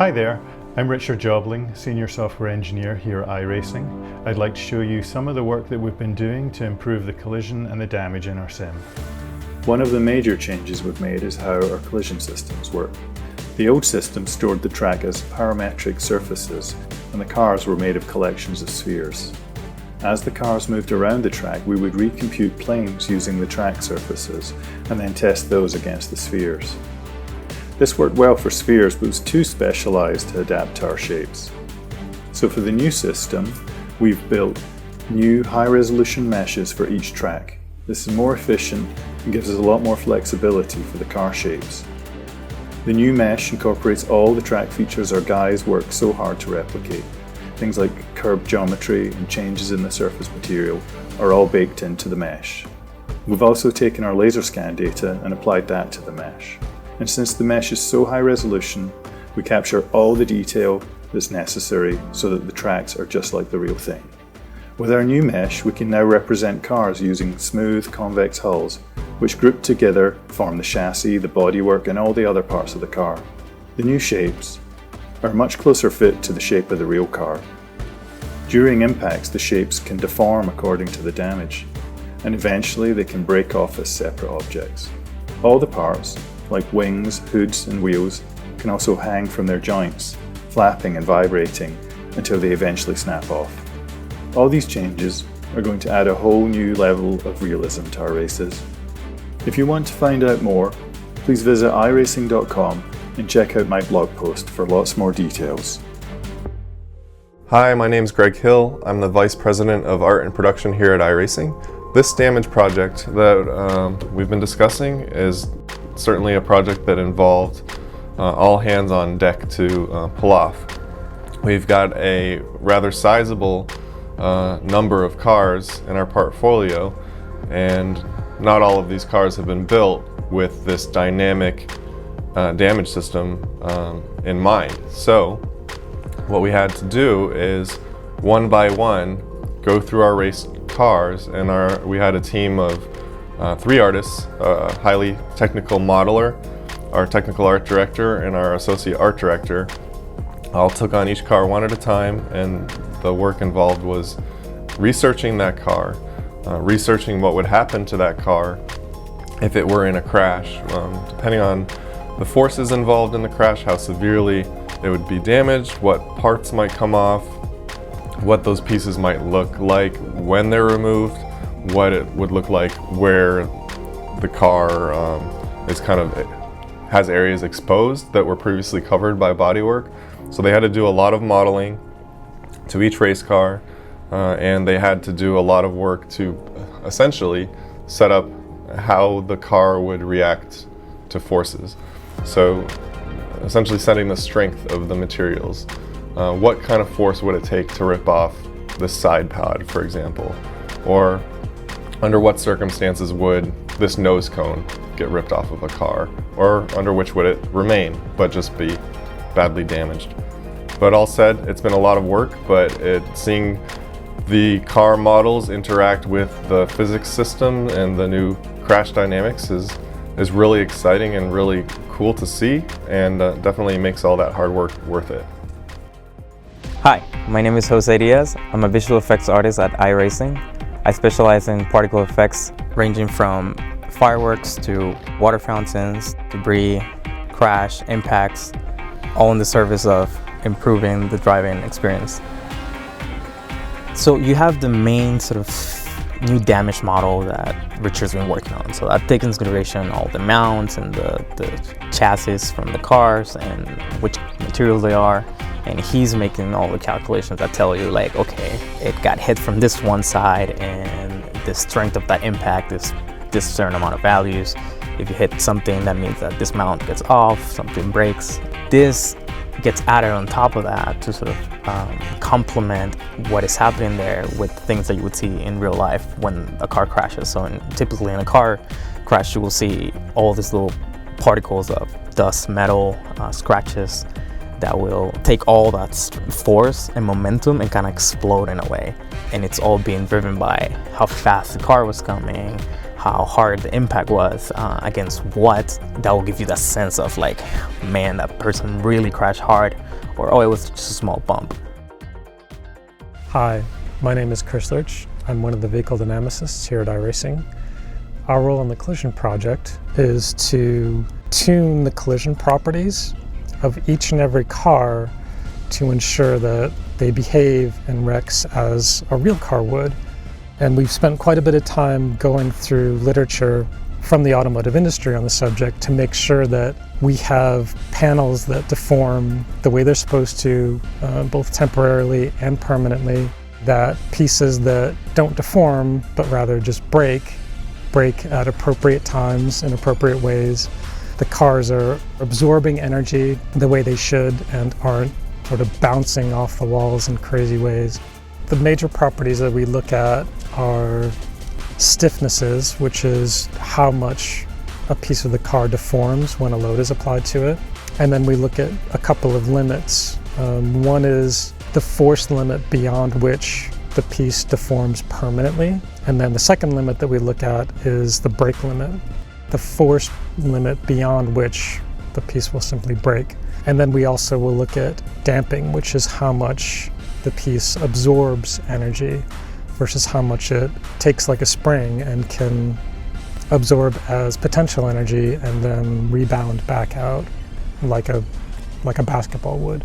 Hi there, I'm Richard Jobling, Senior Software Engineer here at iRacing. I'd like to show you some of the work that we've been doing to improve the collision and the damage in our sim. One of the major changes we've made is how our collision systems work. The old system stored the track as parametric surfaces, and the cars were made of collections of spheres. As the cars moved around the track, we would recompute planes using the track surfaces and then test those against the spheres. This worked well for spheres, but was too specialized to adapt to our shapes. So for the new system, we've built new high-resolution meshes for each track. This is more efficient and gives us a lot more flexibility for the car shapes. The new mesh incorporates all the track features our guys work so hard to replicate. Things like curb geometry and changes in the surface material are all baked into the mesh. We've also taken our laser scan data and applied that to the mesh. And since the mesh is so high resolution, we capture all the detail that's necessary so that the tracks are just like the real thing. With our new mesh, we can now represent cars using smooth, convex hulls, which grouped together form the chassis, the bodywork, and all the other parts of the car. The new shapes are a much closer fit to the shape of the real car. During impacts, the shapes can deform according to the damage, and eventually they can break off as separate objects. All the parts, like wings, hoods, and wheels, can also hang from their joints, flapping and vibrating until they eventually snap off. All these changes are going to add a whole new level of realism to our races. If you want to find out more, please visit iRacing.com and check out my blog post for lots more details. Hi, my name is Greg Hill. I'm the Vice President of Art and Production here at iRacing. This damage project that we've been discussing is certainly a project that involved all hands on deck to pull off. We've got a rather sizable number of cars in our portfolio, and not all of these cars have been built with this dynamic damage system in mind. So what we had to do is one by one go through our race cars, and we had a team of 3 artists, a highly technical modeler, our technical art director, and our associate art director. All took on each car one at a time, and the work involved was researching that car, researching what would happen to that car if it were in a crash, depending on the forces involved in the crash, how severely it would be damaged, what parts might come off, what those pieces might look like when they're removed, what it would look like where the car has areas exposed that were previously covered by bodywork. So they had to do a lot of modeling to each race car, and they had to do a lot of work to essentially set up how the car would react to forces. So essentially setting the strength of the materials. What kind of force would it take to rip off the side pod, for example? Or under what circumstances would this nose cone get ripped off of a car? Or under which would it remain, but just be badly damaged? But all said, it's been a lot of work, but seeing the car models interact with the physics system and the new crash dynamics is really exciting and really cool to see, and definitely makes all that hard work worth it. Hi, my name is Jose Diaz. I'm a visual effects artist at iRacing. I specialize in particle effects ranging from fireworks to water fountains, debris, crash, impacts, all in the service of improving the driving experience. So you have the main sort of new damage model that Richard's been working on. So that takes into consideration all the mounts and the chassis from the cars and which materials they are. And he's making all the calculations that tell you, like, okay, it got hit from this one side and the strength of that impact is this certain amount of values. If you hit something, that means that this mount gets off, something breaks. This gets added on top of that to sort of complement what is happening there with things that you would see in real life when a car crashes. So typically in a car crash, you will see all these little particles of dust, metal, scratches, that will take all that force and momentum and kind of explode in a way. And it's all being driven by how fast the car was coming, how hard the impact was against what, that will give you that sense of like, man, that person really crashed hard, or oh, it was just a small bump. Hi, my name is Chris Lurch. I'm one of the vehicle dynamicists here at iRacing. Our role in the collision project is to tune the collision properties of each and every car to ensure that they behave in wrecks as a real car would. And we've spent quite a bit of time going through literature from the automotive industry on the subject to make sure that we have panels that deform the way they're supposed to, both temporarily and permanently, that pieces that don't deform but rather just break at appropriate times in appropriate ways. The cars are absorbing energy the way they should and aren't sort of bouncing off the walls in crazy ways. The major properties that we look at are stiffnesses, which is how much a piece of the car deforms when a load is applied to it. And then we look at a couple of limits. One is the force limit beyond which the piece deforms permanently. And then the second limit that we look at is the brake limit, the force limit beyond which the piece will simply break. And then we also will look at damping, which is how much the piece absorbs energy versus how much it takes like a spring and can absorb as potential energy and then rebound back out like a basketball would.